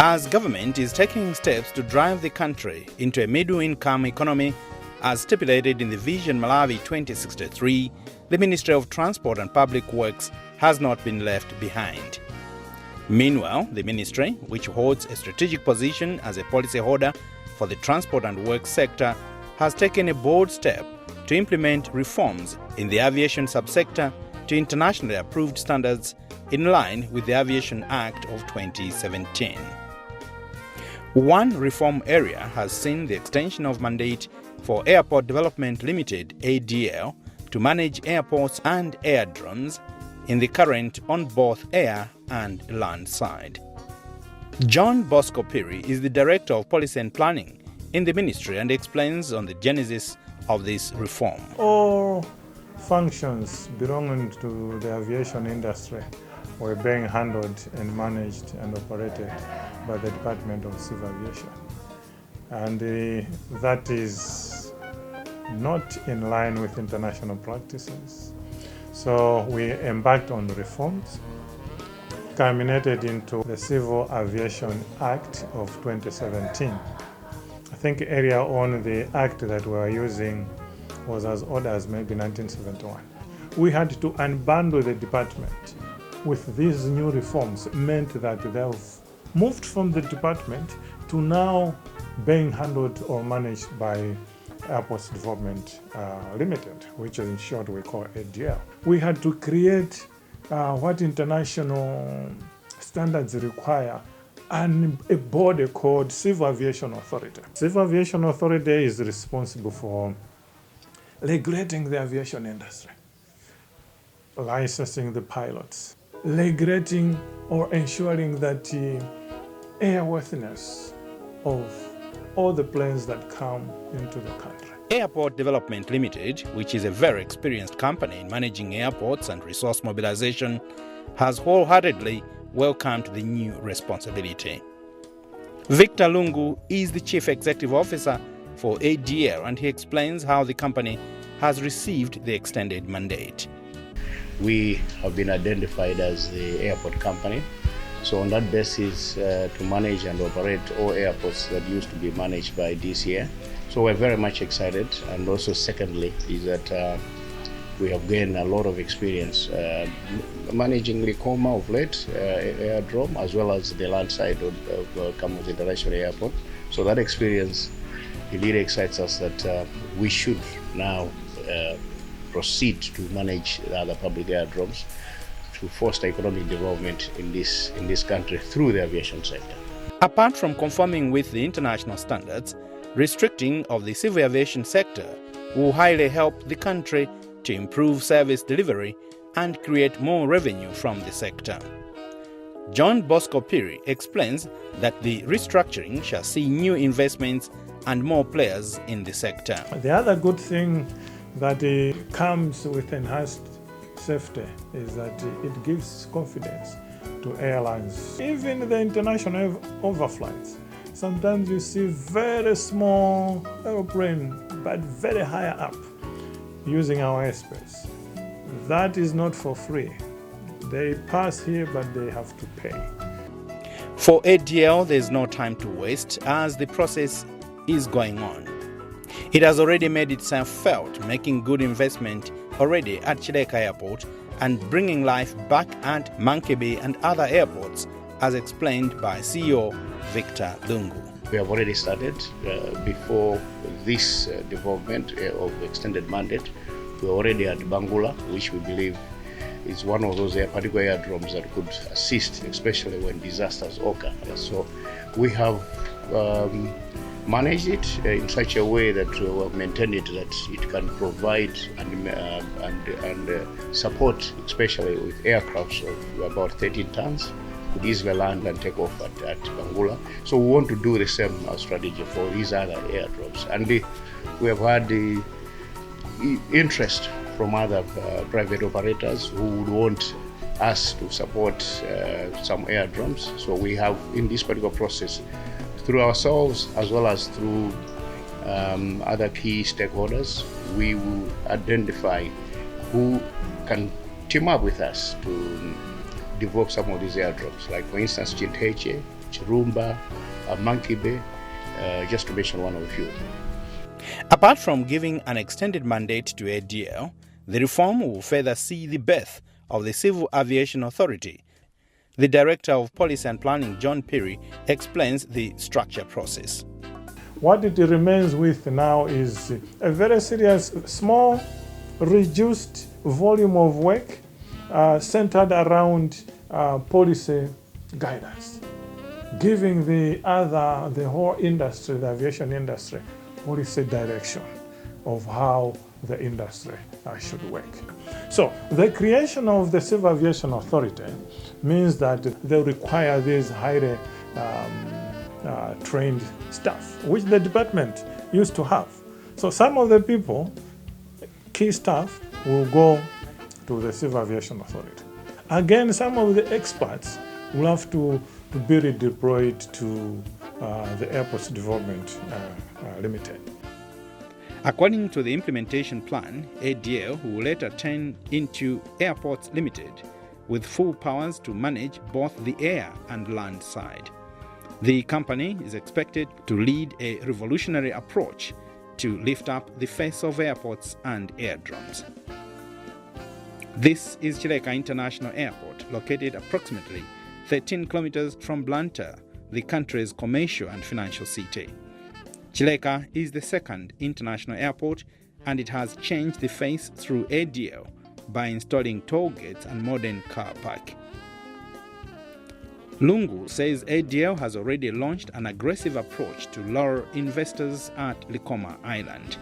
As government is taking steps to drive the country into a middle-income economy, as stipulated in the Vision Malawi 2063, the Ministry of Transport and Public Works has not been left behind. Meanwhile, the ministry, which holds a strategic position as a policyholder for the transport and works sector, has taken a bold step to implement reforms in the aviation subsector to internationally approved standards in line with the Aviation Act of 2017. One reform area has seen the extension of mandate for Airport Development Limited (ADL) to manage airports and airdromes in the current on both air and land side. John Bosco Piri is the Director of Policy and Planning in the ministry and explains on the genesis of this reform. All functions belonging to the aviation industry were being handled and managed and operated by the Department of Civil Aviation. And that is not in line with international practices. So we embarked on reforms, culminated into the Civil Aviation Act of 2017. I think earlier on the act that we were using was as old as maybe 1971. We had to unbundle the department. With these new reforms meant that they've moved from the department to now being handled or managed by Airports Development Limited, which in short we call ADL. We had to create what international standards require and a body called Civil Aviation Authority. Civil Aviation Authority is responsible for regulating the aviation industry, licensing the pilots, regulating or ensuring that airworthiness of all the planes that come into the country. Airport Development Limited, which is a very experienced company in managing airports and resource mobilization, has wholeheartedly welcomed the new responsibility. Victor Lungu is the Chief Executive Officer for ADL, and he explains how the company has received the extended mandate. We have been identified as the airport company. So on that basis, to manage and operate all airports that used to be managed by DCA. So we're very much excited. And also secondly is that we have gained a lot of experience managing Likoma of late, airdrome, as well as the land side of Kamuzu International Airport. So that experience really excites us that we should now proceed to manage the other public airdromes to foster economic development in this country through the aviation sector. Apart from conforming with the international standards, restricting of the civil aviation sector will highly help the country to improve service delivery and create more revenue from the sector. John Bosco Piri explains that the restructuring shall see new investments and more players in the sector. The other good thing that comes with enhanced safety is that it gives confidence to airlines. Even the international overflights, sometimes you see very small airplane but very high up using our airspace. That is not for free. They pass here but they have to pay. For ADL, there's no time to waste as the process is going on. It has already made itself felt, making good investment already at Chileka Airport and bringing life back at Mankebe and other airports, as explained by CEO Victor Lungu. We have already started before this development of extended mandate. We're already at Bangula, which we believe is one of those particular airdromes that could assist, especially when disasters occur. So we have manage it in such a way that we have maintained it that it can provide and support, especially with aircrafts of about 13 tons, could easily land and take off at Bangula. So we want to do the same strategy for these other airdromes. And we have had the interest from other private operators who would want us to support some airdromes. So we have, in this particular process, through ourselves as well as through other key stakeholders, we will identify who can team up with us to develop some of these airdromes. Like for instance, Chinteche Chirumba, Monkey Bay, just to mention one of a few. Apart from giving an extended mandate to ADL, the reform will further see the birth of the Civil Aviation Authority. The Director of Policy and Planning, John Perry, explains the structure process. What it remains with now is a very serious, small, reduced volume of work centered around policy guidance, giving the whole industry, the aviation industry, policy direction of how the industry should work. So the creation of the Civil Aviation Authority means that they require these highly trained staff, which the department used to have. So some of the people, key staff, will go to the Civil Aviation Authority. Again, some of the experts will have to be redeployed to the Airports Development Limited. According to the implementation plan, ADL will later turn into Airports Limited, with full powers to manage both the air and land side. The company is expected to lead a revolutionary approach to lift up the face of airports and airdromes. This is Chileka International Airport, located approximately 13 kilometers from Blantyre, the country's commercial and financial city. Chileka is the second international airport, and it has changed the face through ADL by installing toll gates and modern car park. Lungu says ADL has already launched an aggressive approach to lure investors at Likoma Island.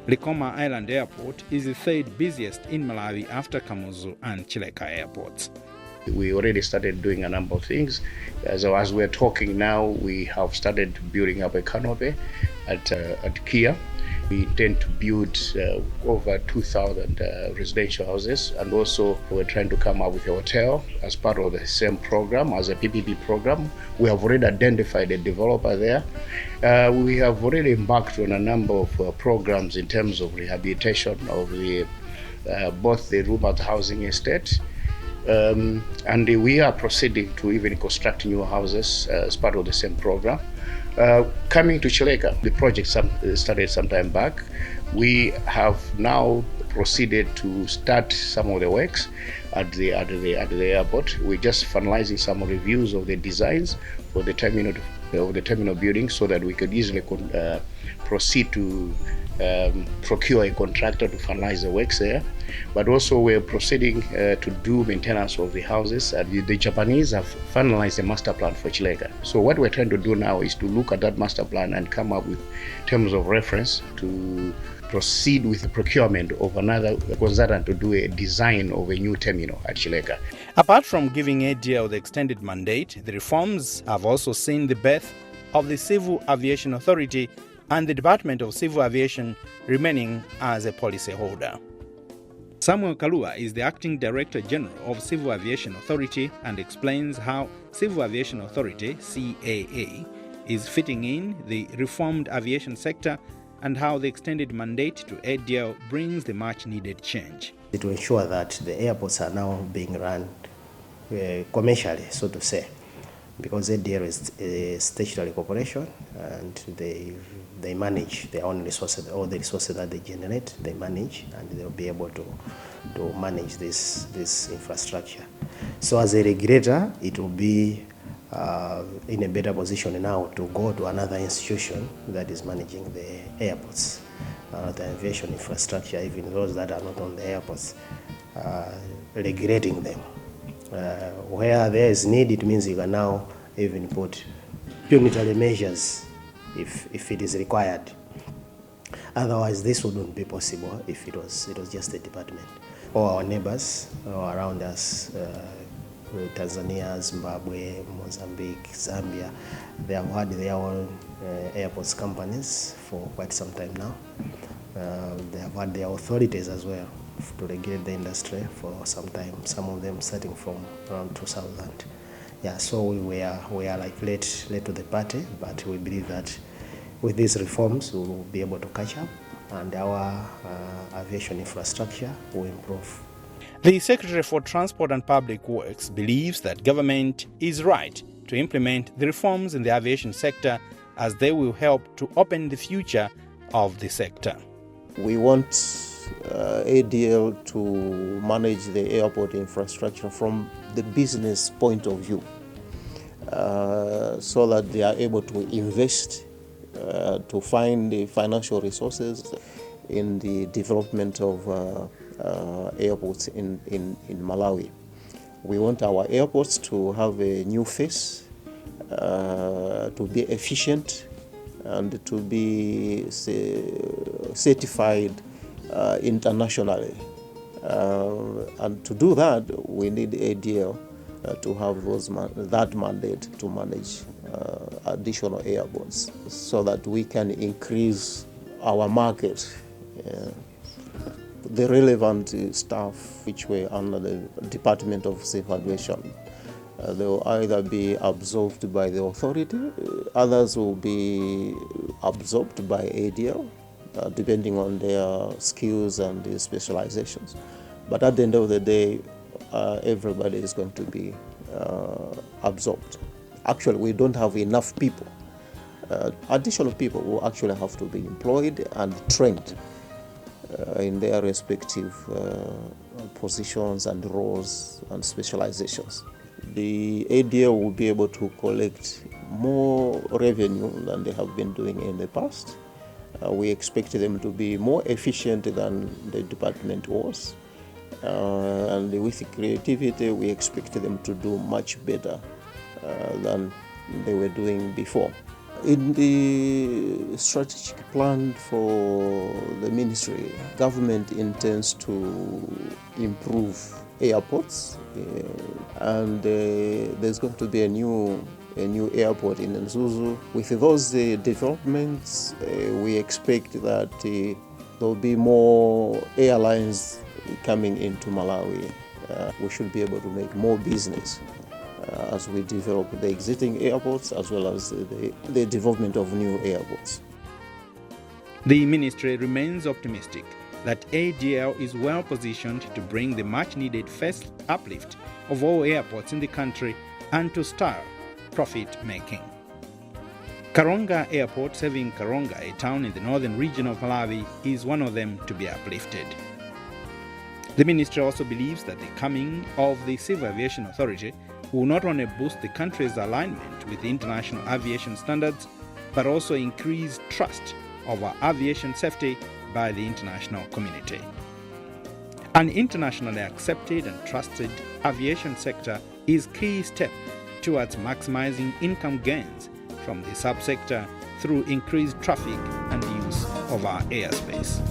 Likoma Island Airport is the third busiest in Malawi after Kamuzu and Chileka airports. We already started doing a number of things. As we're talking now, we have started building up a canopy at Kia. We intend to build over 2,000 residential houses, and also we're trying to come up with a hotel as part of the same program, as a PPP program. We have already identified a developer there. We have already embarked on a number of programs in terms of rehabilitation of both the rumored housing estate. And we are proceeding to even construct new houses as part of the same program. Coming to Chileka, the project started some time back. We have now proceeded to start some of the works at the airport. We're just finalizing some reviews of the designs for the terminal building, so that we could easily proceed to procure a contractor to finalize the works there. But also we're proceeding to do maintenance of the houses. The Japanese have finalized the master plan for Chileka. So what we're trying to do now is to look at that master plan and come up with terms of reference to proceed with the procurement of another consultant to do a design of a new terminal at Chileka. Apart from giving ADL the extended mandate, the reforms have also seen the birth of the Civil Aviation Authority and the Department of Civil Aviation remaining as a policyholder. Samuel Kalua is the Acting Director General of Civil Aviation Authority and explains how Civil Aviation Authority, CAA, is fitting in the reformed aviation sector and how the extended mandate to ADL brings the much-needed change. To ensure that the airports are now being run commercially, so to say, because ADL is a statutory corporation and they manage their own resources, all the resources that they generate, they manage, and they'll be able to manage this infrastructure. So as a regulator, it will be in a better position now to go to another institution that is managing the airports, the aviation infrastructure, even those that are not on the airports, regulating them. Where there is need, it means you can now even put punitive measures if it is required. Otherwise, this wouldn't be possible if it was just a department. All our neighbors around us, Tanzania, Zimbabwe, Mozambique, Zambia, they have had their own airports companies for quite some time now. They have had their authorities as well to regulate the industry for some time, some of them starting from around 2000. Yeah, so we are like late to the party, but we believe that with these reforms we will be able to catch up and our aviation infrastructure will improve. The Secretary for Transport and Public Works believes that government is right to implement the reforms in the aviation sector as they will help to open the future of the sector. We want ADL to manage the airport infrastructure from the business point of view, so that they are able to invest, to find the financial resources in the development of airports in Malawi. We want our airports to have a new face, to be efficient, and to be certified internationally. And to do that, we need ADL to have that mandate to manage additional airports so that we can increase our market. The relevant staff which were under the Department of Civil Aviation, they will either be absorbed by the authority, others will be absorbed by ADL, depending on their skills and their specializations. But at the end of the day, everybody is going to be absorbed. Actually, we don't have enough people. Additional people will actually have to be employed and trained in their respective positions and roles and specializations. The ADL will be able to collect more revenue than they have been doing in the past. We expect them to be more efficient than the department was. And with creativity, we expect them to do much better than they were doing before. In the strategic plan for the ministry, government intends to improve airports, and there's going to be a new airport in Nzuzu. With those developments, we expect that there will be more airlines coming into Malawi. We should be able to make more business as we develop the existing airports as well as the development of new airports. The ministry remains optimistic that ADL is well positioned to bring the much-needed first uplift of all airports in the country and to start profit-making. Karonga Airport, serving Karonga, a town in the northern region of Malawi, is one of them to be uplifted. The ministry also believes that the coming of the Civil Aviation Authority will not only boost the country's alignment with international aviation standards, but also increase trust over aviation safety by the international community. An internationally accepted and trusted aviation sector is a key step towards maximizing income gains from the subsector through increased traffic and use of our airspace.